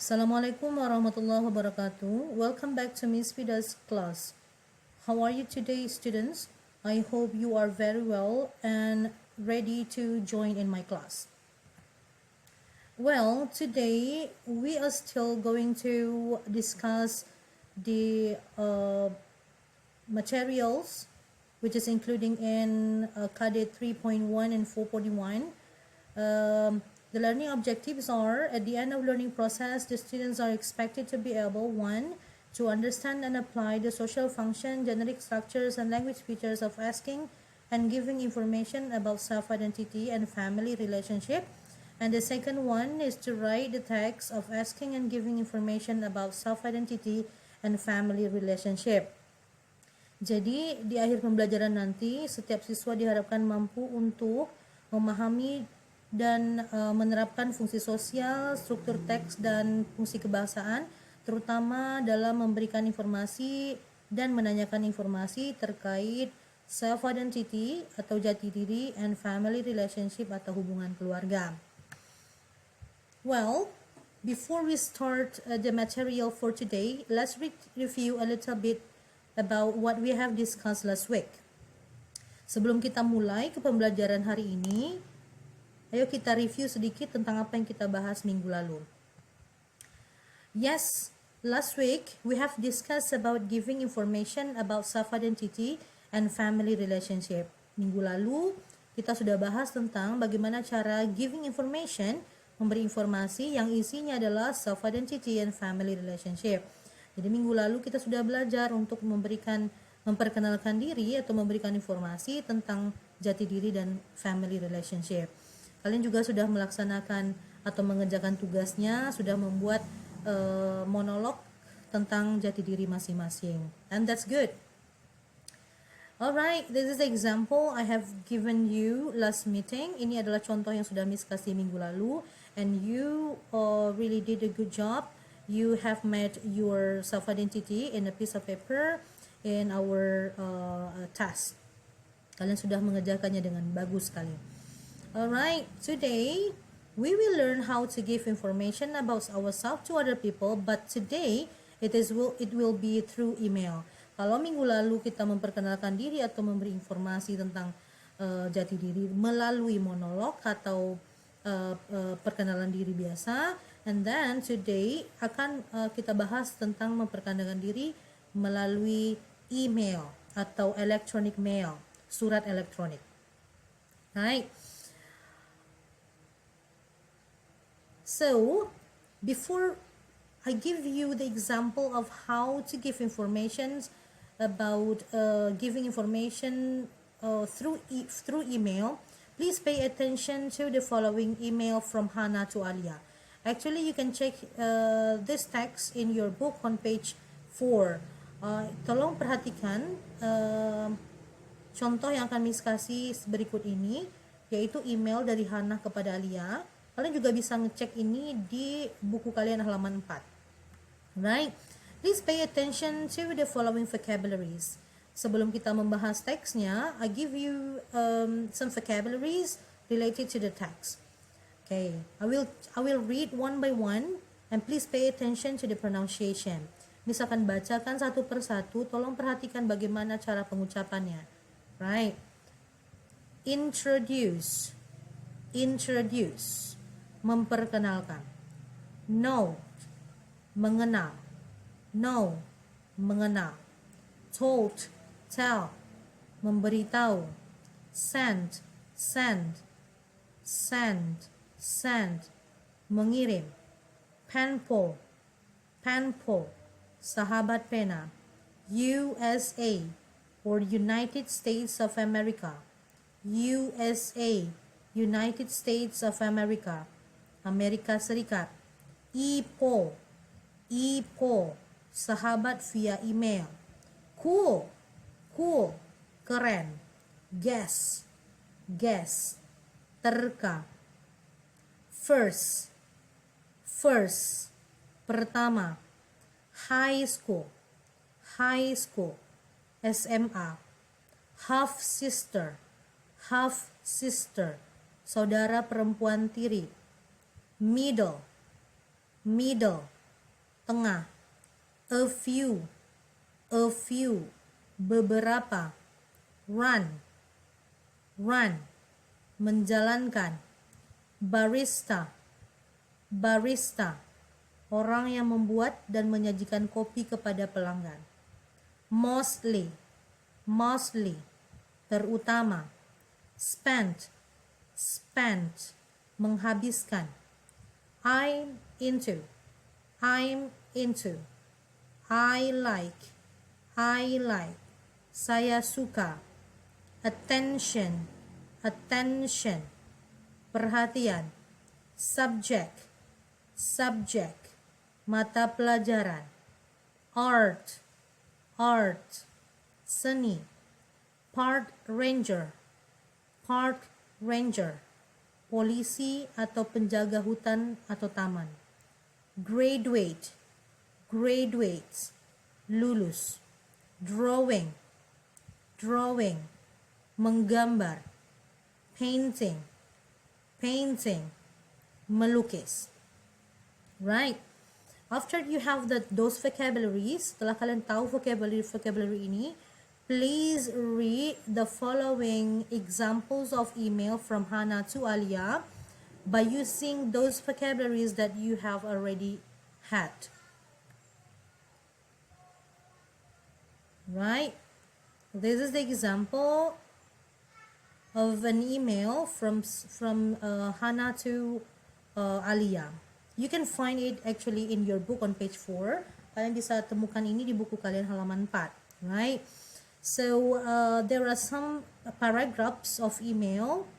Assalamualaikum warahmatullahi wabarakatuh. Welcome back to Miss Fida's class. How are you today, students? I hope you are very well and ready to join in my class. Well, today we are still going to discuss the materials which is including in KD 3.1 and 4.1. The learning objectives are, at the end of learning process, the students are expected to be able, 1, to understand and apply the social function, generic structures, and language features of asking and giving information about self-identity and family relationship. And the second one is to write the text of asking and giving information about self-identity and family relationship. Jadi di akhir pembelajaran nanti setiap siswa diharapkan mampu untuk memahami dan menerapkan fungsi sosial, struktur teks dan fungsi kebahasaan, terutama dalam memberikan informasi dan menanyakan informasi terkait self-identity atau jati diri and family relationship atau hubungan keluarga. Well, before we start the material for today, let's review a little bit about what we have discussed last week. Sebelum kita mulai ke pembelajaran hari ini, ayo kita review sedikit tentang apa yang kita bahas minggu lalu. Yes, last week we have discussed about giving information about self-identity and family relationship. Minggu lalu kita sudah bahas tentang bagaimana cara giving information, memberi informasi yang isinya adalah self-identity and family relationship. Jadi minggu lalu kita sudah belajar untuk memperkenalkan diri atau memberikan informasi tentang jati diri dan family relationship. Kalian juga sudah melaksanakan atau mengerjakan tugasnya, sudah membuat monolog tentang jati diri masing-masing. And that's good. Alright, this is the example I have given you last meeting. Ini adalah contoh yang sudah Miss kasih minggu lalu. And you really did a good job. You have made your self-identity in a piece of paper in our task. Kalian sudah mengerjakannya dengan bagus sekali. Alright, today we will learn how to give information about ourselves to other people, but today it will be through email. Kalau minggu lalu kita memperkenalkan diri atau memberi informasi tentang jati diri melalui monolog atau perkenalan diri biasa, and then today akan kita bahas tentang memperkenalkan diri melalui email atau electronic mail, surat elektronik. Right? So, before I give you the example of how to give information about giving information through email, please pay attention to the following email from Hannah to Alia. Actually, you can check this text in your book on page 4. Tolong perhatikan contoh yang akan Miss kasih berikut ini, yaitu email dari Hannah kepada Alia. Kalian juga bisa ngecek ini di buku kalian halaman 4. Right? Please pay attention to the following vocabularies. Sebelum kita membahas teksnya, I give you some vocabularies related to the text. Okay, I will read one by one and please pay attention to the pronunciation. Miss akan bacakan satu persatu, tolong perhatikan bagaimana cara pengucapannya. Right? Introduce. Memperkenalkan. Know, mengenal. Told, tell, memberitahu. Send, mengirim. Penpal, sahabat pena. USA or United States of America. USA, United States of America, Amerika Serikat. EPO, sahabat via email. Cool, keren. Guess, terka. First, pertama. High school, SMA. Half sister, saudara perempuan tiri. Middle, tengah. A few, beberapa. Run, menjalankan. Barista, orang yang membuat dan menyajikan kopi kepada pelanggan. Mostly, terutama. Spent, menghabiskan. I'm into. I like, saya suka. Attention, perhatian. Subject, mata pelajaran. Art, seni. Park ranger, polisi atau penjaga hutan atau taman. Graduates, lulus. Drawing, menggambar. Painting, melukis. Right? After you have those vocabularies, setelah kalian tahu vocabulary ini, please read the following examples of email from Hana to Alia by using those vocabularies that you have already had. Right? This is the example of an email from Hana to Alia. You can find it actually in your book on page 4. Kalian bisa temukan ini di buku kalian halaman 4. Right? So there are some paragraphs of email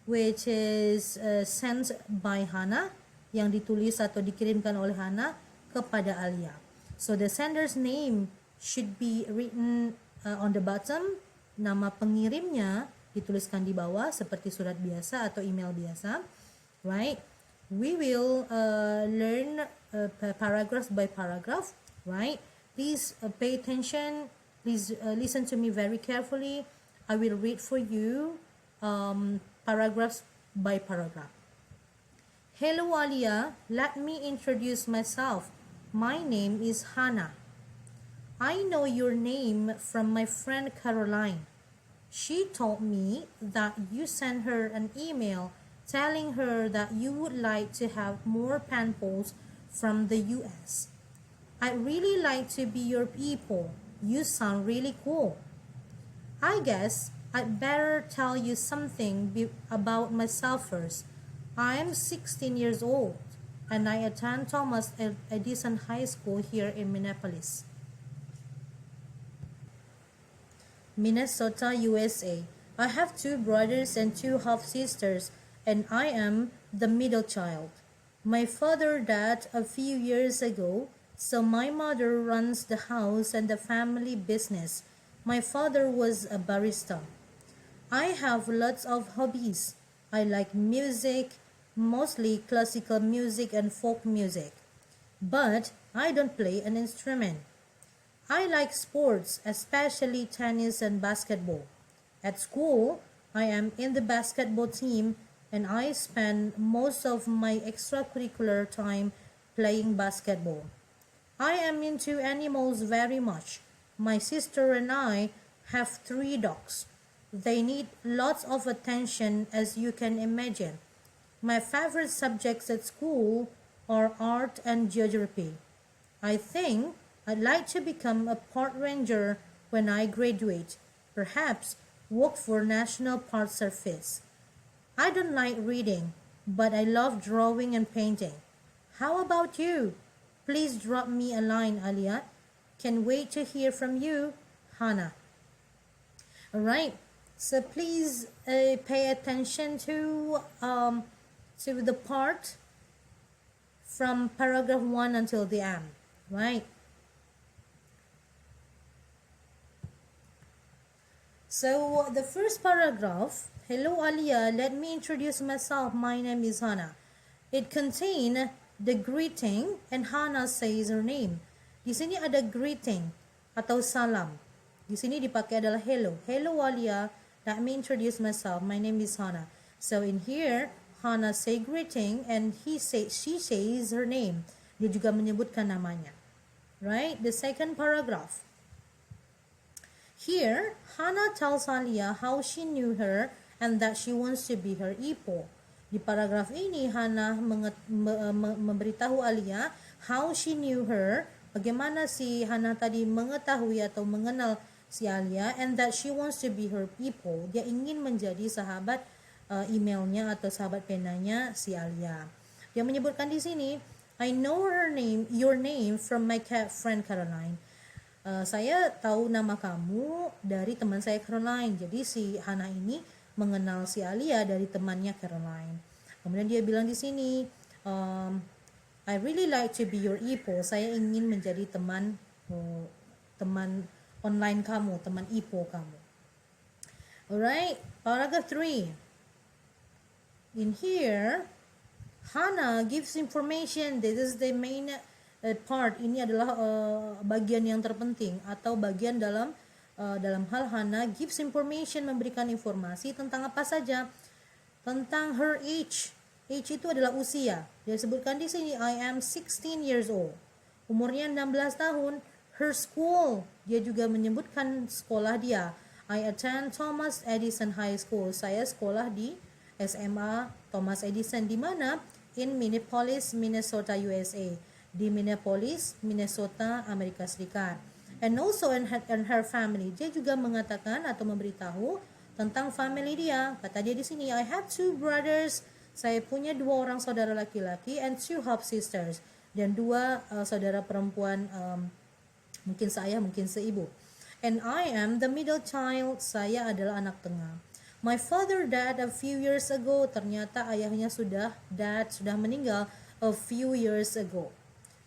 which is sent by Hana, yang ditulis atau dikirimkan oleh Hana kepada Alia. So the sender's name should be written on the bottom. Nama pengirimnya dituliskan di bawah seperti surat biasa atau email biasa. Right? We will learn paragraph by paragraph. Right? Please pay attention. Please listen to me very carefully. I will read for you paragraphs by paragraph. Hello Alia, let me introduce myself. My name is Hana. I know your name from my friend Caroline. She told me that you sent her an email telling her that you would like to have more pen pals from the US. I'd really like to be your people. You sound really cool. I guess I'd better tell you something about myself first. I'm 16 years old and I attend Thomas Edison High School here in Minneapolis, Minnesota, USA. I have 2 brothers and 2 half-sisters, and I am the middle child. My father died a few years ago, so my mother runs the house and the family business. My father was a barista. I have lots of hobbies. I like music, mostly classical music and folk music, but I don't play an instrument. I like sports, especially tennis and basketball. At school, I am in the basketball team and I spend most of my extracurricular time playing basketball. I am into animals very much. My sister and I have 3 dogs. They need lots of attention, as you can imagine. My favorite subjects at school are art and geography. I think I'd like to become a park ranger when I graduate, perhaps work for National Park Service. I don't like reading, but I love drawing and painting. How about you? Please drop me a line, Alia. Can wait to hear from you, Hana. Alright, so please pay attention to the part from paragraph 1 until the end, right? So the first paragraph, hello Alia, let me introduce myself. My name is Hana. It contains the greeting and Hana says her name. Di sini ada greeting atau salam. Di sini dipakai adalah hello. Hello Alia, let me introduce myself. My name is Hana. So in here, Hana say greeting and she says her name. Dia juga menyebutkan namanya. right? The second paragraph. Here, Hannah tells Alia how she knew her and that she wants to be her ipo. Di paragraf ini, Hannah memberitahu Alia how she knew her, bagaimana si Hannah tadi mengetahui atau mengenal si Alia, and that she wants to be her ipo. Dia ingin menjadi sahabat emailnya atau sahabat penanya si Alia. Dia menyebutkan di sini, I know your name from my friend Caroline. Saya tahu nama kamu dari teman saya Caroline. Jadi si Hannah ini mengenal si Alia dari temannya Caroline. Kemudian dia bilang di sini, I really like to be your ipo. Saya ingin menjadi teman online kamu, teman ipo kamu. Alright, paragraph 3. In here, Hannah gives information. This is the main part. Ini adalah bagian yang terpenting atau bagian dalam hal Hannah gives information, memberikan informasi tentang apa saja, tentang her age. Age itu adalah usia. Dia sebutkan di sini, I am 16 years old. Umurnya 16 tahun. Her school, dia juga menyebutkan sekolah dia. I attend Thomas Edison High School. Saya sekolah di SMA Thomas Edison, di mana? In Minneapolis, Minnesota, USA. Di Minneapolis, Minnesota, Amerika Serikat. And also in her family. Dia juga mengatakan atau memberitahu tentang family dia. Kata dia di sini, I have 2 brothers. Saya punya 2 orang saudara laki-laki and 2 half sisters. Dan 2 saudara perempuan, mungkin saya, mungkin seibu. And I am the middle child. Saya adalah anak tengah. My father died a few years ago. Ternyata ayahnya sudah meninggal a few years ago.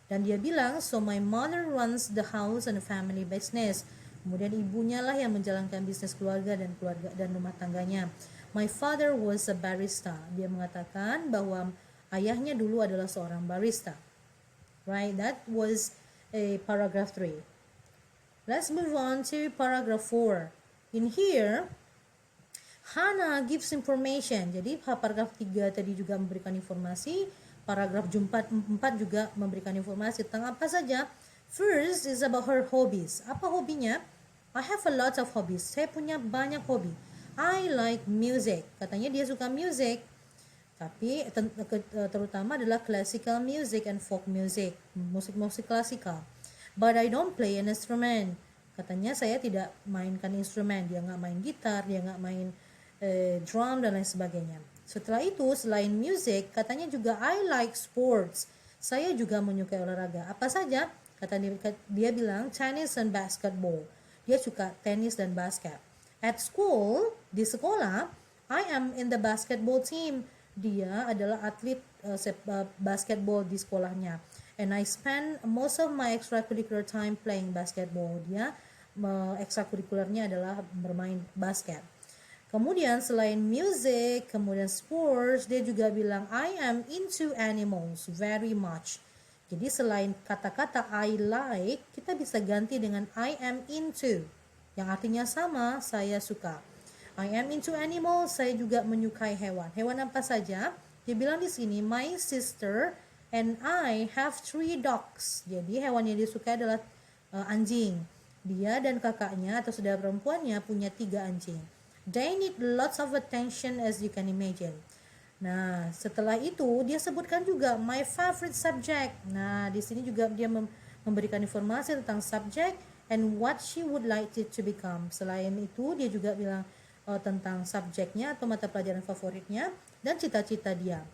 Dan dia bilang, so my mother runs the house and family business. Kemudian ibunya lah yang menjalankan bisnis keluarga dan rumah tangganya. My father was a barista. Dia mengatakan bahwa ayahnya dulu adalah seorang barista. Right? That was paragraph 3. Let's move on to paragraph 4. In here, Hannah gives information. Jadi paragraf 3 tadi juga memberikan informasi. Paragraf 4 juga memberikan informasi tentang apa saja. First is about her hobbies. Apa hobinya? I have a lot of hobbies. Saya punya banyak hobi. I like music. Katanya dia suka music. Tapi terutama adalah classical music and folk music. Musik-musik klasikal. But I don't play an instrument. Katanya saya tidak mainkan instrumen. Dia nggak main gitar, dia nggak main drum dan lain sebagainya. Setelah itu, selain music, katanya juga I like sports. Saya juga menyukai olahraga. Apa saja? Dia bilang tennis and basketball. Dia suka tenis dan basket. At school, di sekolah, I am in the basketball team. Dia adalah atlet basketball di sekolahnya. And I spend most of my extracurricular time playing basketball. Dia ekstrakurikulernya adalah bermain basket. Kemudian selain music, kemudian sports, dia juga bilang I am into animals very much. Jadi selain kata-kata I like, kita bisa ganti dengan I am into. Yang artinya sama, saya suka. I am into animals, saya juga menyukai hewan. Hewan apa saja? Dia bilang di sini, my sister and I have 3 dogs. Jadi hewan yang dia suka adalah anjing. Dia dan kakaknya atau saudara perempuannya punya 3 anjing. They need lots of attention as you can imagine. Nah, setelah itu dia sebutkan juga my favorite subject. Nah, di sini juga dia memberikan informasi tentang subject and what she would like it to become. Selain itu, dia juga bilang tentang subjeknya atau mata pelajaran favoritnya dan cita-cita dia.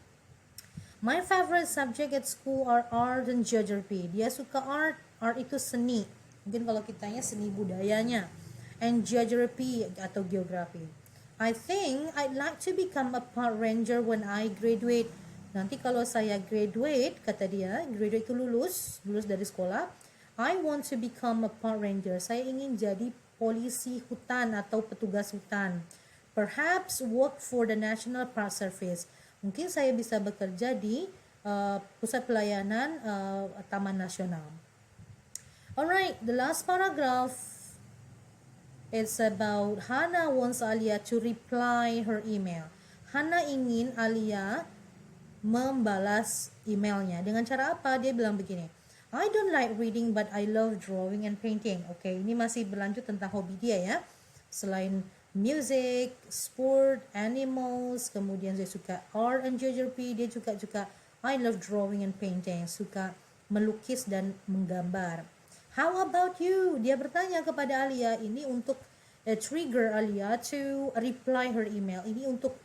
My favorite subject at school are art and geography. Dia suka art. Art itu seni. Mungkin kalau kitanya seni budayanya. And geography atau geografi. I think I'd like to become a park ranger when I graduate. Nanti kalau saya graduate, kata dia, graduate itu lulus dari sekolah. I want to become a park ranger. Saya ingin jadi polisi hutan atau petugas hutan. Perhaps work for the National Park Service. Mungkin saya bisa bekerja di pusat pelayanan Taman Nasional. Alright, the last paragraph. It's about Hannah wants Alia to reply her email. Hannah ingin Alia membalas emailnya. Dengan cara apa? Dia bilang begini. I don't like reading but I love drawing and painting. Okay, ini masih berlanjut tentang hobi dia ya. Selain music, sport, animals, kemudian dia suka art and geography, dia juga I love drawing and painting, suka melukis dan menggambar. How about you? Dia bertanya kepada Alia, ini untuk trigger Alia to reply her email. Ini untuk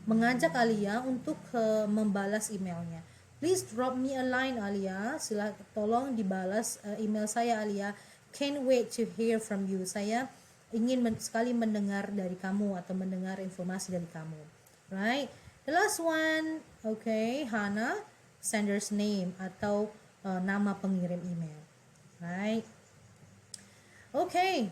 mengajak Alia untuk membalas emailnya. Please drop me a line Alia. Tolong dibalas email saya Alia. Can't wait to hear from you. Saya ingin sekali mendengar dari kamu atau mendengar informasi dari kamu. Right? The last one, okay, Hana, sender's name atau nama pengirim email. Right? Okay.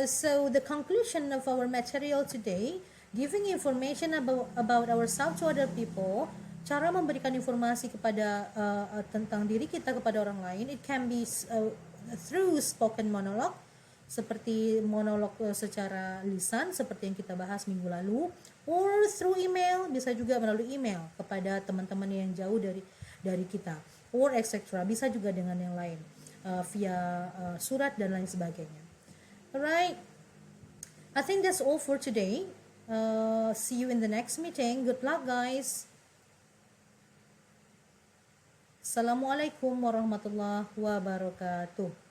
So the conclusion of our material today, giving information about ourselves to other people, cara memberikan informasi kepada tentang diri kita kepada orang lain, it can be through spoken monologue, seperti monolog secara lisan seperti yang kita bahas minggu lalu, or through email, bisa juga melalui email kepada teman-teman yang jauh dari kita, or etc. Bisa juga dengan yang lain, via surat dan lain sebagainya. Alright, I think that's all for today. See you in the next meeting. Good luck, guys. Assalamualaikum warahmatullahi wabarakatuh.